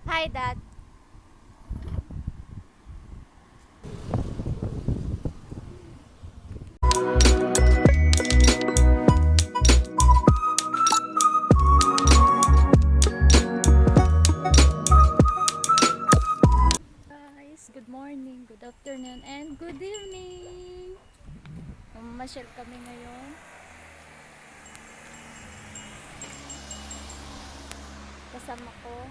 Hi, Dad. Guys, good morning, good afternoon, and good evening. Mamasyal kami ngayon. Kasama ko,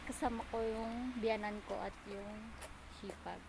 kasama ko yung biyanan ko at yung hipag.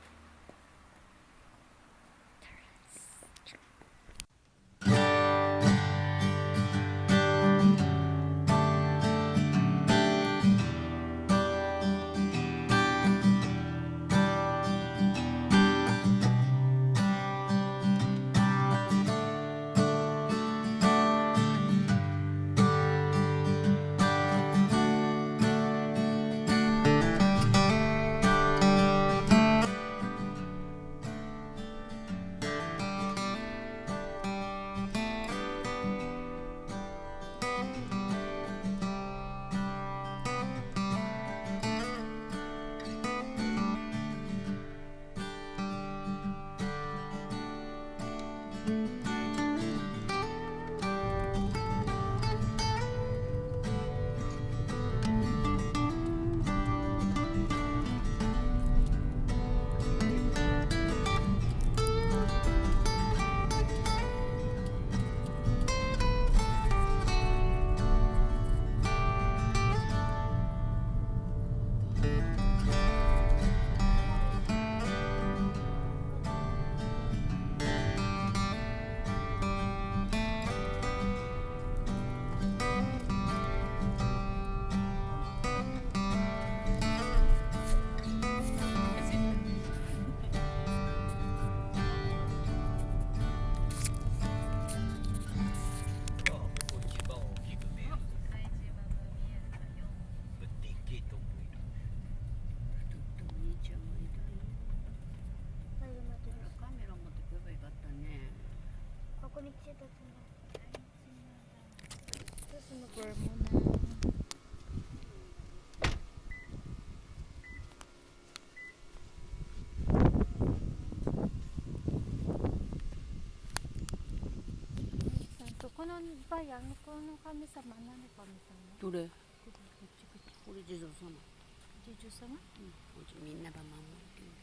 Super muna. Santo, kuno ba yan? Kuno kami sama na kami sama. どれこっちこっち。これ地蔵様。地蔵様？こっちみんなが守ってる。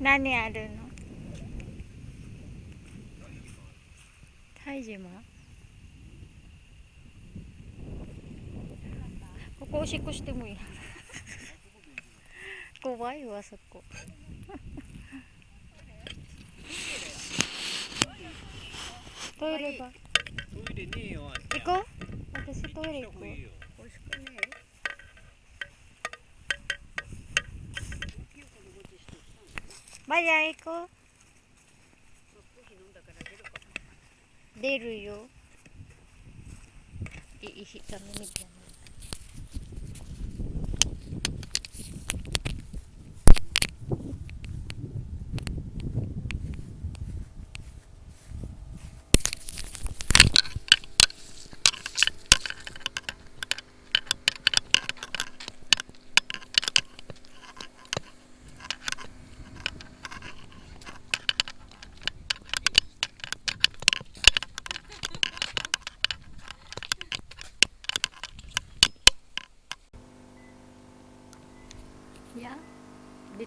何あるの？泰島？ここおしっこしてもいい？怖いわそこ。トイレば。トイレねえよ。行こう。私トイレ行こう。おいしくねマヤ行こう。出るよ。Iihi kami ni Bian.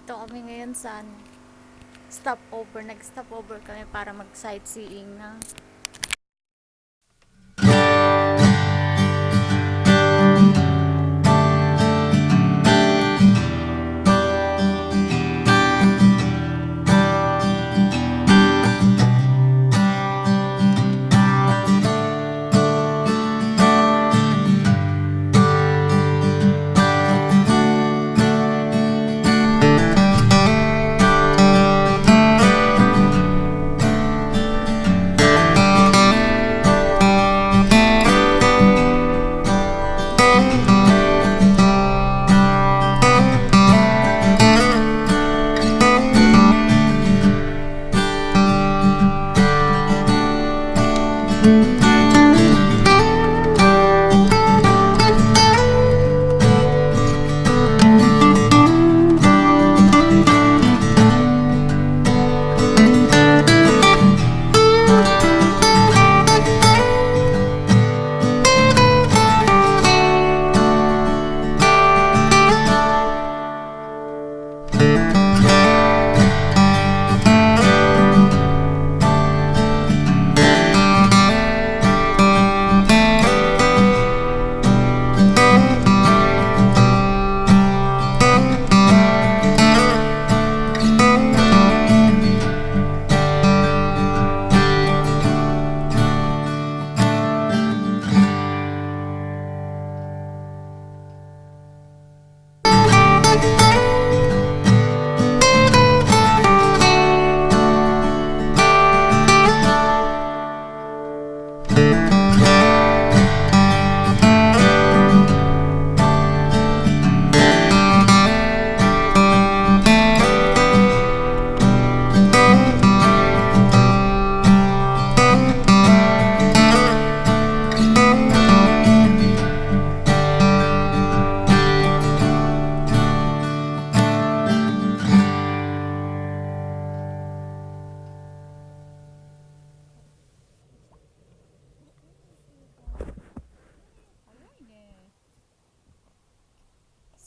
Nandito kami ngayon sa stopover. Nag-stopover kami para mag-sightseeing na.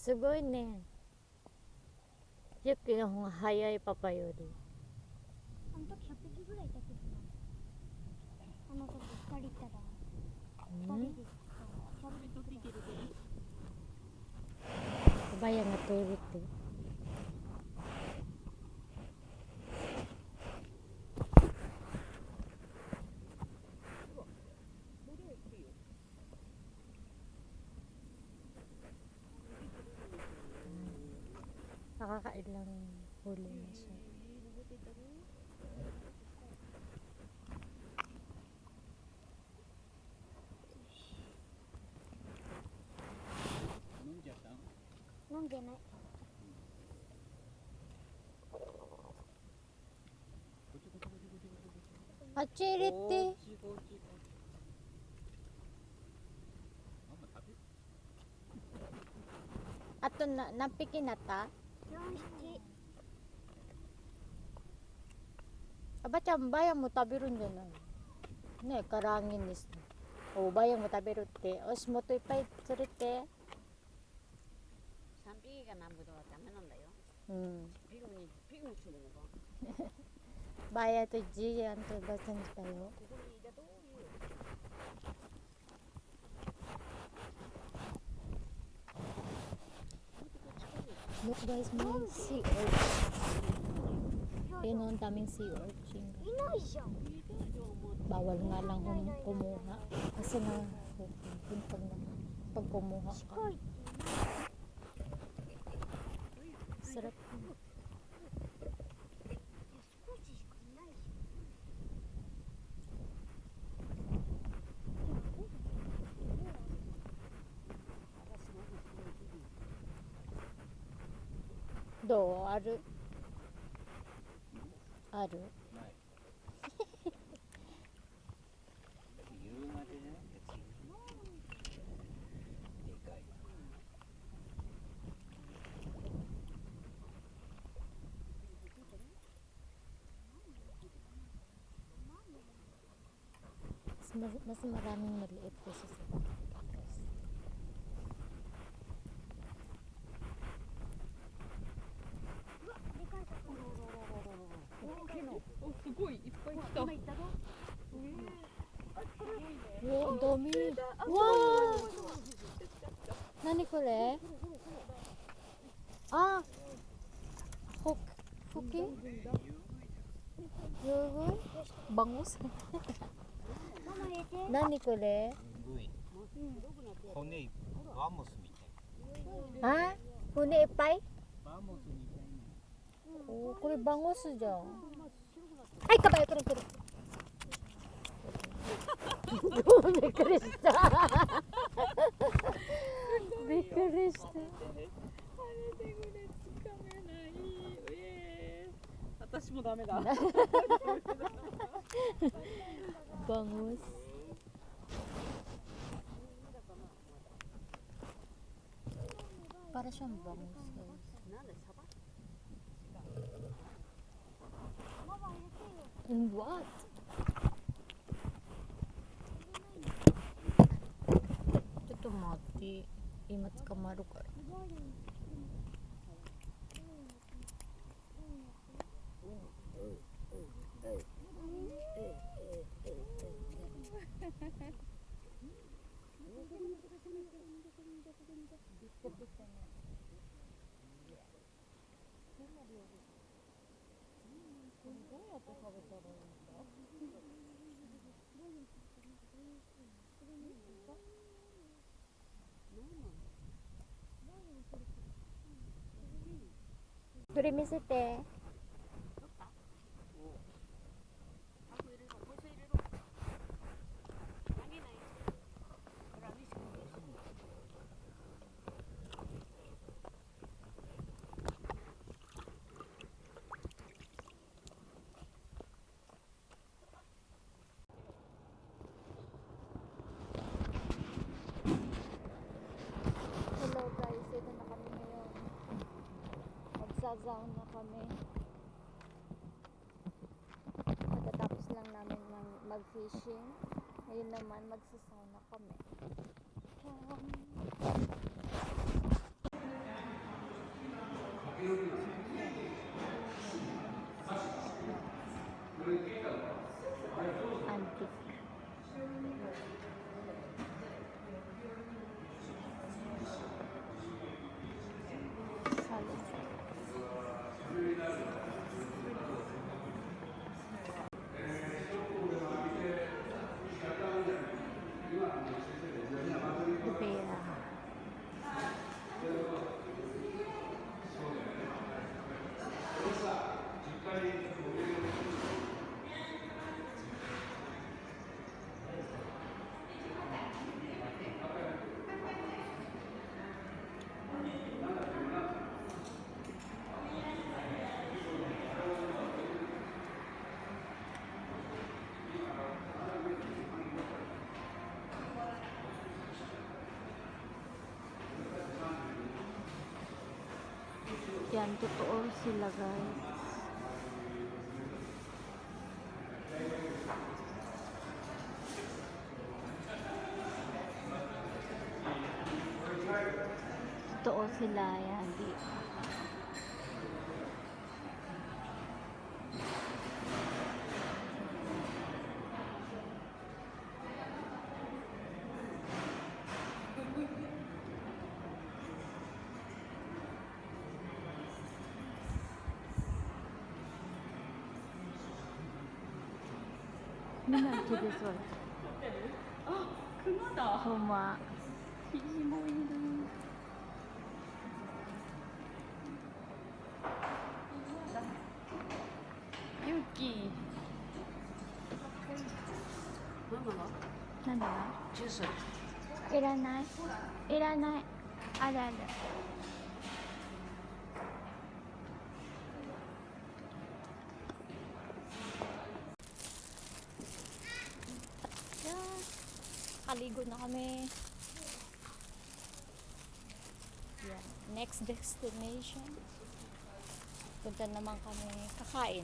Sugoi ne. Yuki の方が早いパパより。あの時100匹ぐらいいたけどな。あの時2人いたら2人で100匹ぐらい。 Bayang nga turut eh. Nakakailang huli na siya. Nung din ay. Achiriti. Ato na napiki na ta. 4、7。 Aba cham bayang mo tabiru dyan ay. Ne karangin is. O bayang mo tabiru te. Os mo to ipay surite. 3匹が南部ではダメなんだよ。 ピグにするのか。 Baya to jiyan to basan tayo. ここにだという。 Look guys, may sea urchin. Ayun ang daming sea urchin. いないじゃん。 Bawal nga lang kumuha. Kasi na pag kumuha ka. 近い。 Sarap. 少ししかいないじ Do, aru. Aru. 夕までね、別にでかい。 Mas maraming maliit kasi sa Batangas. すごいいっぱい来た。今行ったぞ。お、dami. Wow! Nani ko le? Ah, Fuki? Yugoy? Bangus? ママ入れて。 Nani ko le? 骨バモスみたい Ha? Huni ipay? バモスみたいな Oh, kuri bangus dyan. Ay, kabay ko rin ko rin. Bi Krista. Bi Krista. 私もダメだ。 Bangus. Para siyang bangus. Guys. なんでサバ？ In what? Ito mati. Imat kamaru ka. Duri misite. あと入れろ、もう一回入れろ。投げない。ほら、見せて。 Hello guys, ito na kami ngayon. Magsasaw na kami. Pagkatapos lang namin mag-fishing. Ngayon naman magsasaw na kami. Antique. Salos. Pera. Yan, totoo sila guys. Totoo sila yan. Minang to this one. あ、クマだ。 Huma. キジもいる。ユキ。ママは？なんだジュース。いらないいらないあるあるkaligo na kami. Yeah. Next destination. Punta naman kami kakain.